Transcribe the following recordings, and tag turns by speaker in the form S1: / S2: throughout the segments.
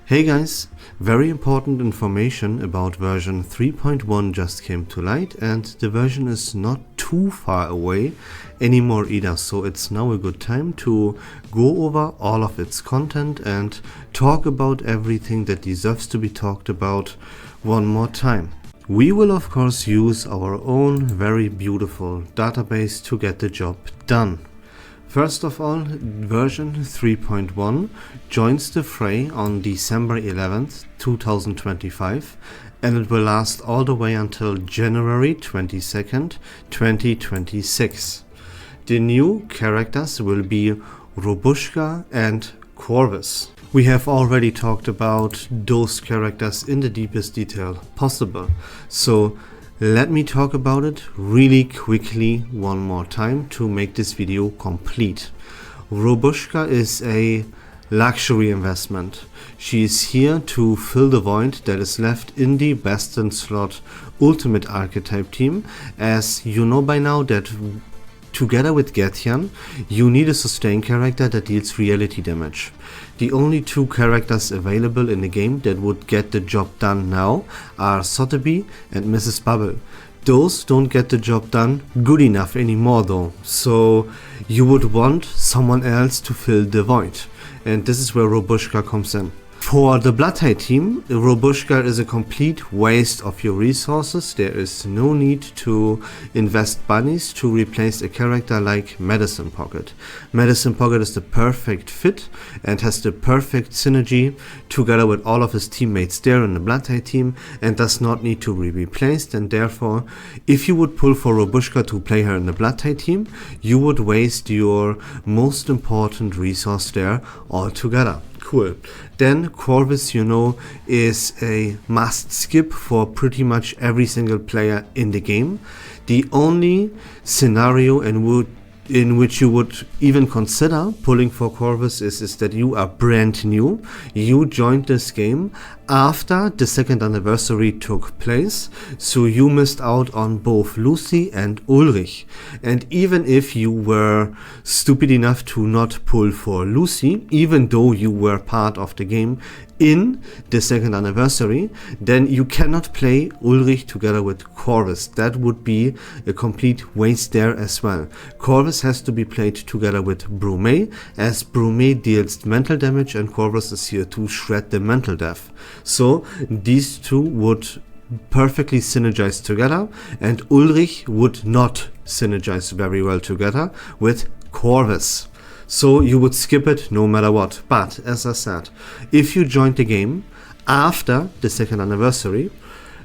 S1: Hey guys, very important information about version 3.1 just came to light, and the version is not too far away anymore either, so it's now a good time to go over all of its content and talk about everything that deserves to be talked about one more time. We will of course use our own very beautiful database to get the job done. First of all, version 3.1 joins the fray on December 11th, 2025, and it will last all the way until January 22nd, 2026. The new characters will be Robushka and Corvus. We have already talked about those characters in the deepest detail possible, so let me talk about it really quickly one more time to make this video complete. Robushka is a luxury investment. She is here to fill the void that is left in the best in slot ultimate archetype team, as you know by now that together with Gethyan, you need a sustain character that deals reality damage. The only two characters available in the game that would get the job done now are Sotheby and Mrs. Bubble. Those don't get the job done good enough anymore though, so you would want someone else to fill the void, and this is where Robushka comes in. For the Bloodtide team, Robushka is a complete waste of your resources. There is no need to invest bunnies to replace a character like Medicine Pocket. Medicine Pocket is the perfect fit and has the perfect synergy together with all of his teammates there in the Bloodtide team, and does not need to be replaced, and therefore if you would pull for Robushka to play her in the Bloodtide team, you would waste your most important resource there altogether. Cool. Then Corvus, you know, is a must skip for pretty much every single player in the game. The only scenario in which you would even consider pulling for Corvus is that you are brand new. You joined this game after the second anniversary took place, so you missed out on both Lucy and Ulrich. And even if you were stupid enough to not pull for Lucy, even though you were part of the game in the second anniversary, then you cannot play Ulrich together with Corvus. That would be a complete waste there as well. Corvus has to be played together with Brume, as Brume deals mental damage and Corvus is here to shred the mental death. So these two would perfectly synergize together, and Ulrich would not synergize very well together with Corvus. So you would skip it no matter what. But as I said, if you joined the game after the second anniversary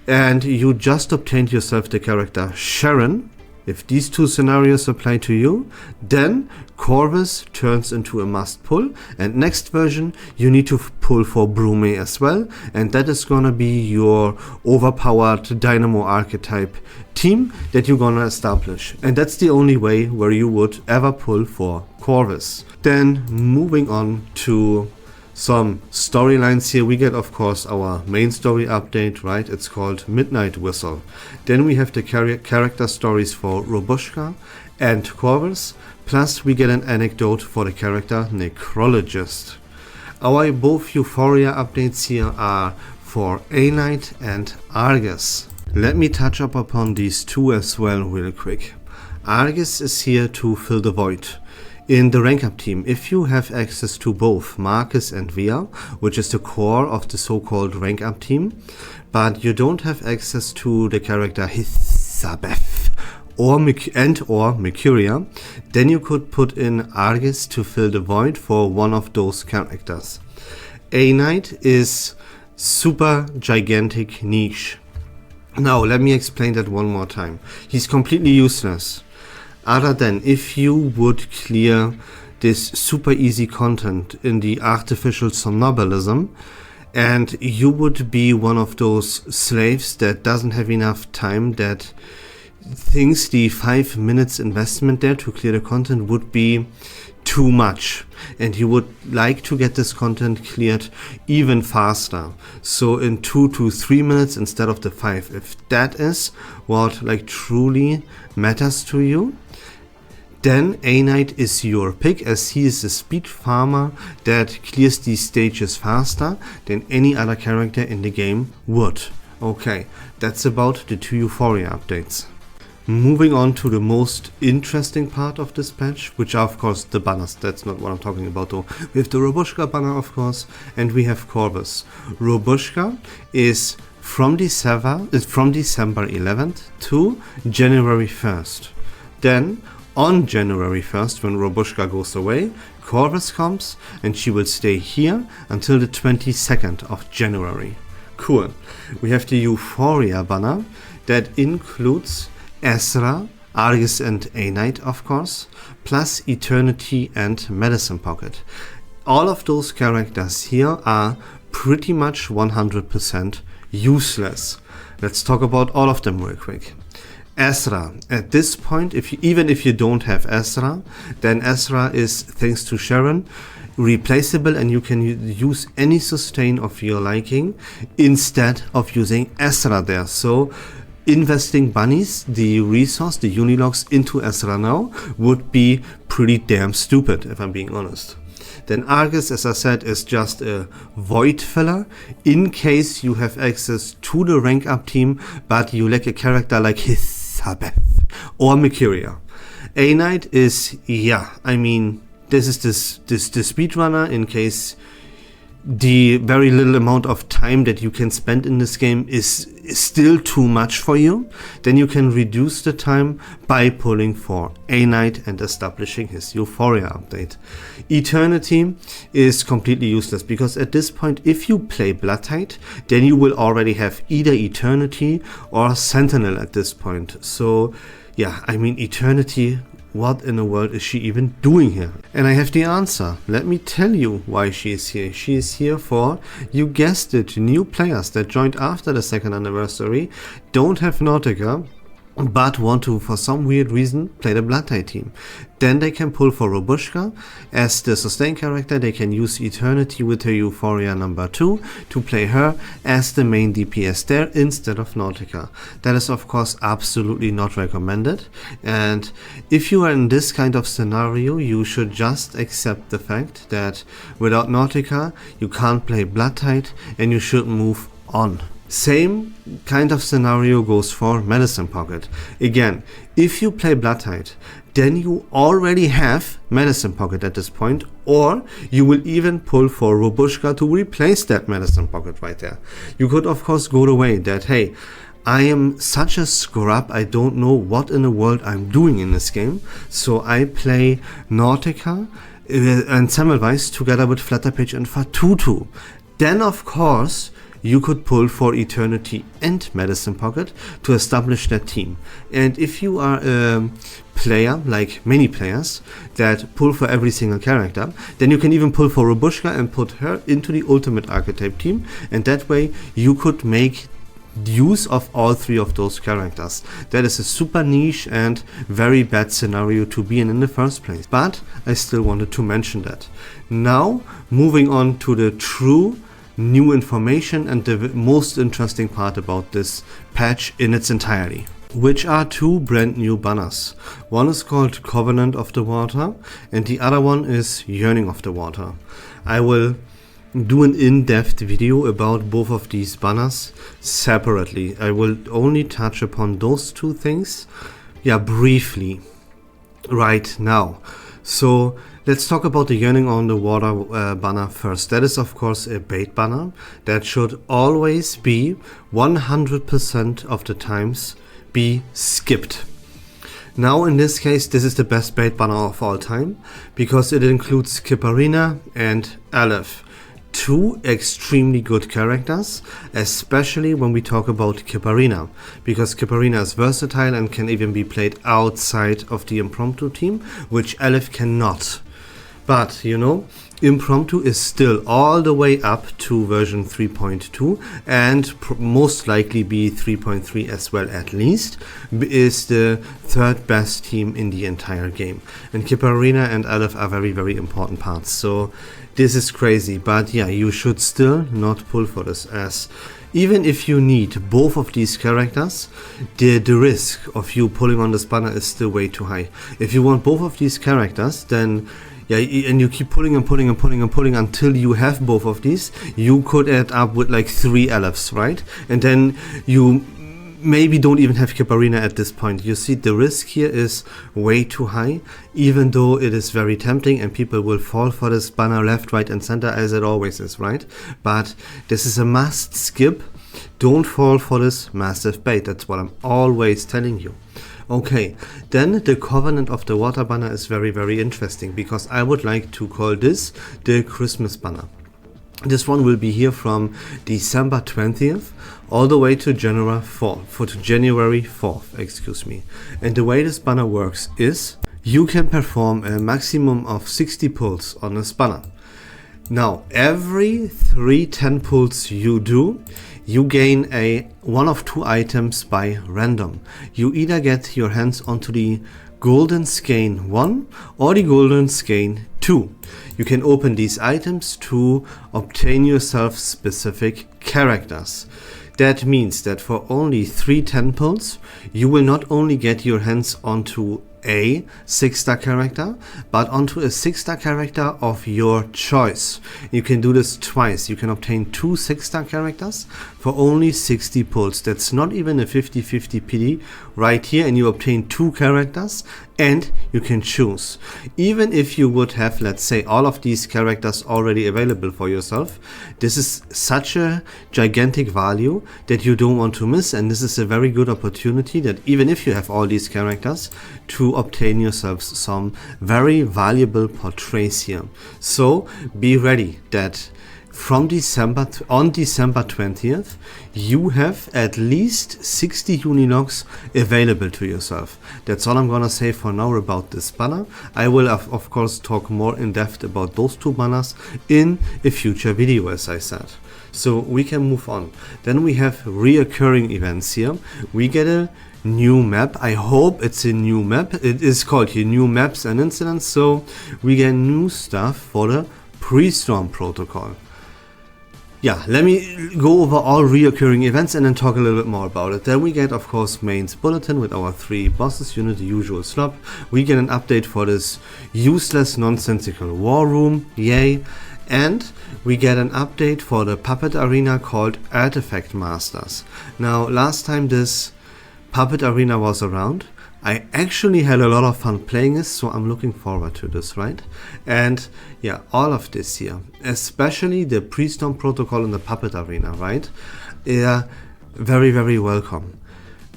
S1: and you just obtained yourself the character Sharon, if these two scenarios apply to you, then Corvus turns into a must pull, and next version you need to pull for Brume as well, and that is gonna be your overpowered Dynamo archetype team that you're gonna establish, and that's the only way where you would ever pull for Corvus. Then moving on to some storylines here, we get of course our main story update, right? It's called Midnight Whistle. Then we have the character stories for Robushka and Corvus, plus we get an anecdote for the character Necrologist. Our both Euphoria updates here are for A-Knight and Argus. Let me touch up upon these two as well real quick. Argus is here to fill the void. In the rank up team, if you have access to both Marcus and Via, which is the core of the so-called rank up team, but you don't have access to the character Hisabeth or Mercuria, then you could put in Argus to fill the void for one of those characters. A-Knight is super gigantic niche. Now let me explain that one more time. He's completely useless, other than if you would clear this super easy content in the artificial somnambulism, and you would be one of those slaves that doesn't have enough time, that thinks the 5 minutes investment there to clear the content would be too much, and you would like to get this content cleared even faster, so in 2 to 3 minutes instead of the 5. If that is what like truly matters to you, then A-Knight is your pick, as he is a speed farmer that clears these stages faster than any other character in the game would. Okay, that's about the 2 Euphoria updates. Moving on to the most interesting part of this patch, which are of course the banners. That's not what I'm talking about though. We have the Robushka banner of course, and we have Corvus. Robushka is from December 11th to January 1st. Then on January 1st, when Robushka goes away, Corvus comes and she will stay here until the 22nd of January. Cool. We have the Euphoria banner that includes Ezra, Argus and A-Knight of course, plus Eternity and Medicine Pocket. All of those characters here are pretty much 100% useless. Let's talk about all of them real quick. Ezra, at this point, even if you don't have Ezra, then Ezra is, thanks to Sharon, replaceable, and you can use any sustain of your liking instead of using Ezra there. So investing bunnies, the resource, the Unilogs, into Ezra now would be pretty damn stupid, if I'm being honest. Then Argus, as I said, is just a void filler in case you have access to the rank up team, but you lack a character like Hisabeth or Mercuria. A-Knight is, yeah, I mean, this is the speedrunner in case the very little amount of time that you can spend in this game is still too much for you. Then you can reduce the time by pulling for A-Knight and establishing his Euphoria update. Eternity is completely useless because at this point, if you play Bloodtide, then you will already have either Eternity or Sentinel at this point. So yeah, I mean, Eternity, what in the world is she even doing here? And I have the answer. Let me tell you why she is here. She is here for, you guessed it, new players that joined after the 2nd anniversary, don't have Nautica, but want to, for some weird reason, play the Bloodtide team. Then they can pull for Robushka as the sustain character. They can use Eternity with her Euphoria number 2 to play her as the main DPS there instead of Nautica. That is of course absolutely not recommended, and if you are in this kind of scenario, you should just accept the fact that without Nautica you can't play Bloodtide and you should move on. Same kind of scenario goes for Medicine Pocket. Again, if you play Bloodtide, then you already have Medicine Pocket at this point, or you will even pull for Robushka to replace that Medicine Pocket right there. You could of course go the way that, hey, I am such a scrub, I don't know what in the world I'm doing in this game, so I play Nautica and Semmelweis together with Flutterpage and Fatutu. Then of course you could pull for Eternity and Medicine Pocket to establish that team. And if you are a player, like many players, that pull for every single character, then you can even pull for Robushka and put her into the Ultimate Archetype team, and that way you could make use of all 3 of those characters. That is a super niche and very bad scenario to be in the first place, but I still wanted to mention that. Now, moving on to the true new information and the most interesting part about this patch in its entirety, which are 2 brand new banners. One is called Covenant of the Water and the other one is Yearning of the Water. I will do an in-depth video about both of these banners separately. I will only touch upon those 2 things, yeah, briefly right now. So let's talk about the Yearning on the Water banner first. That is of course a bait banner that should always be 100% of the times be skipped. Now in this case, this is the best bait banner of all time because it includes Kipparina and Aleph. 2 extremely good characters, especially when we talk about Kipparina, because Kipparina is versatile and can even be played outside of the impromptu team, which Aleph cannot. But, you know, Impromptu is still all the way up to version 3.2 and most likely be 3.3 as well, at least, is the 3rd best team in the entire game. And Kipparina and Aleph are very, very important parts. So this is crazy, but yeah, you should still not pull for this, as even if you need both of these characters, the risk of you pulling on this banner is still way too high. If you want both of these characters, then yeah, and you keep pulling and pulling and pulling and pulling until you have both of these, you could end up with like 3 LFs, right? And then you maybe don't even have Caparina at this point. You see, the risk here is way too high, even though it is very tempting and people will fall for this banner left, right and center, as it always is, right? But this is a must skip. Don't fall for this massive bait. That's what I'm always telling you. Okay, then the Covenant of the Water banner is very, very interesting, because I would like to call this the Christmas banner. This one will be here from December 20th all the way to January 4th, excuse me. And the way this banner works is you can perform a maximum of 60 pulls on this banner. Now, every 3 10 pulls you do, you gain one of 2 items by random. You either get your hands onto the Golden Skein 1 or the Golden Skein 2. You can open these items to obtain yourself specific characters. That means that for only 3 10 pulls, you will not only get your hands onto a 6-star character, but onto a 6-star character of your choice. You can do this twice. You can obtain 2 6-star characters for only 60 pulls. That's not even a 50-50 PD right here, and you obtain 2 characters and you can choose. Even if you would have, let's say, all of these characters already available for yourself, this is such a gigantic value that you don't want to miss, and this is a very good opportunity that even if you have all these characters, to obtain yourselves some very valuable portraits here. So be ready that from on December 20th, you have at least 60 Unilogs available to yourself. That's all I'm gonna say for now about this banner. I will of course talk more in depth about those 2 banners in a future video, as I said. So we can move on. Then we have reoccurring events here. We get a new map. I hope it's a new map. It is called here new maps and incidents. So we get new stuff for the pre-storm protocol. Yeah, let me go over all reoccurring events and then talk a little bit more about it. Then we get, of course, Main's Bulletin with our 3 bosses unit, the usual slop. We get an update for this useless, nonsensical war room, yay. And we get an update for the Puppet Arena called Artifact Masters. Now, last time this Puppet Arena was around, I actually had a lot of fun playing this, so I'm looking forward to this, right? And yeah, all of this here, especially the Pre-Storm Protocol in the Puppet Arena, right? Very, very welcome.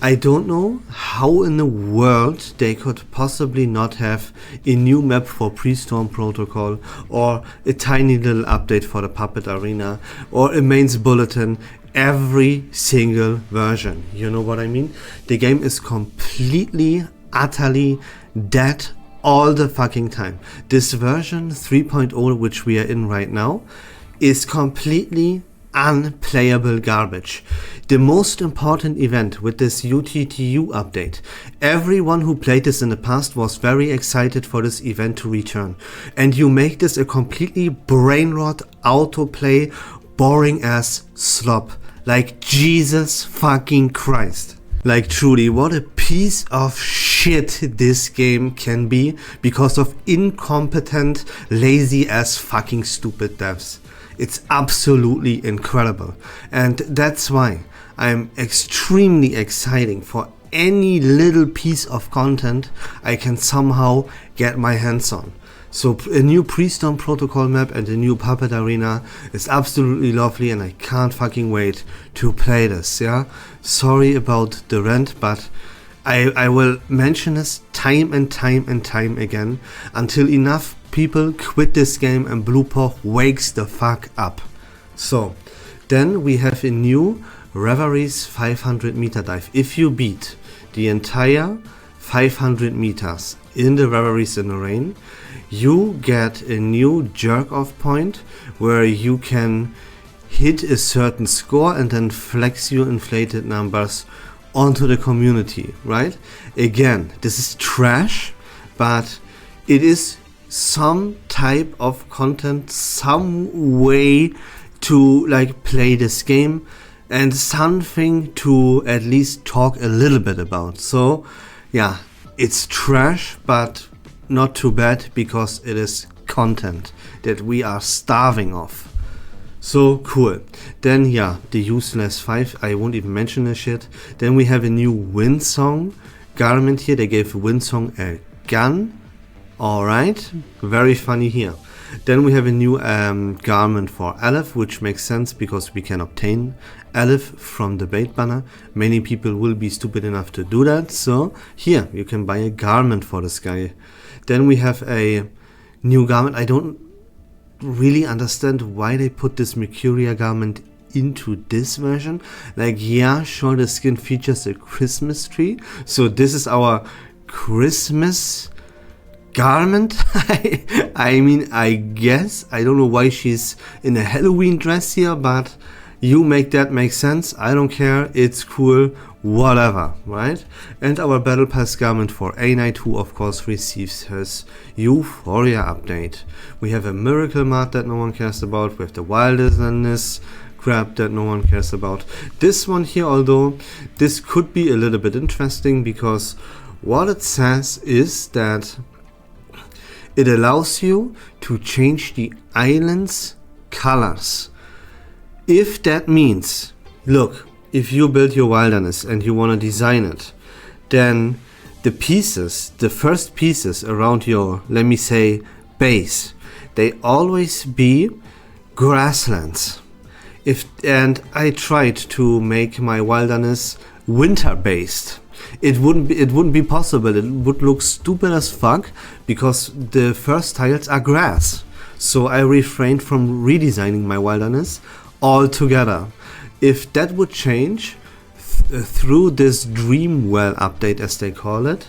S1: I don't know how in the world they could possibly not have a new map for Pre-Storm Protocol, or a tiny little update for the Puppet Arena, or a Main's Bulletin every single version. You know what I mean? The game is completely, utterly dead all the fucking time. This version 3.0, which we are in right now, is completely unplayable garbage. The most important event with this UTTU update, everyone who played this in the past was very excited for this event to return, and you make this a completely brain rot autoplay boring ass slop. Like, Jesus fucking Christ. Like, truly, what a piece of shit this game can be because of incompetent, lazy ass fucking stupid devs. It's absolutely incredible. And that's why I'm extremely excited for any little piece of content I can somehow get my hands on. So a new Pre-Storm Protocol map and a new Puppet Arena is absolutely lovely, and I can't fucking wait to play this, yeah? Sorry about the rant, but I will mention this time and time and time again until enough people quit this game and Bluepaw wakes the fuck up. So, then we have a new Reveries 500 meter dive. If you beat the entire 500 meters in the Reveries in the Rain, you get a new jerk-off point where you can hit a certain score and then flex your inflated numbers onto the community, right? Again, this is trash, but it is some type of content, some way to like play this game, and something to at least talk a little bit about. So yeah, it's trash, but not too bad, because it is content that we are starving of. So cool. Then yeah, the useless 5, I won't even mention this shit. Then we have a new Windsong garment here. They gave Windsong a gun. Alright, very funny here. Then we have a new garment for Aleph, which makes sense because we can obtain Aleph from the bait banner. Many people will be stupid enough to do that, so here you can buy a garment for this guy. Then we have a new garment. I don't really understand why they put this Mercuria garment into this version. Like, yeah, sure, the skin features a Christmas tree, so this is our Christmas garment. I mean, I guess. I don't know why she's in a Halloween dress here, but you make that make sense. I don't care, it's cool, whatever, right? And our Battle Pass garment for A Knight, who of course receives his Euphoria update. We have a Miracle Mart that no one cares about. We have the Wilderness crap that no one cares about. This one here, although this could be a little bit interesting, because what it says is that it allows you to change the island's colors. If that means, look, if you build your wilderness and you want to design it, then the pieces, the first pieces around your, let me say, base, they always be grasslands. And I tried to make my wilderness winter based. It wouldn't be possible. It would look stupid as fuck, because the first tiles are grass. So I refrained from redesigning my wilderness altogether. If that would change through this Dreamwell update, as they call it,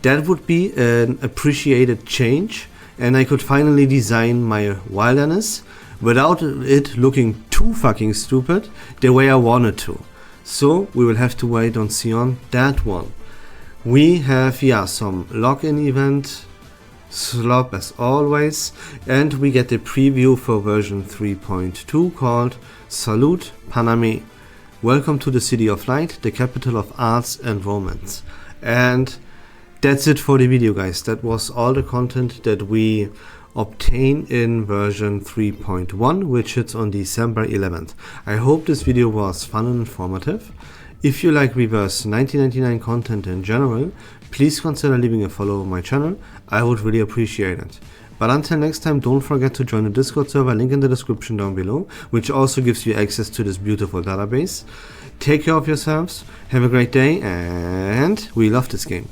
S1: that would be an appreciated change, and I could finally design my wilderness without it looking too fucking stupid the way I wanted to. So we will have to wait and see on that one. We have, yeah, some login event slop as always, and we get the preview for version 3.2 called Salute Paname. Welcome to the City of Light, the capital of arts and romance. And that's it for the video, guys. That was all the content that we obtain in version 3.1, which hits on December 11th. I hope this video was fun and informative. If you like Reverse 1999 content in general, please consider leaving a follow on my channel. I would really appreciate it. But until next time, don't forget to join the Discord server, link in the description down below, which also gives you access to this beautiful database. Take care of yourselves, have a great day, and we love this game.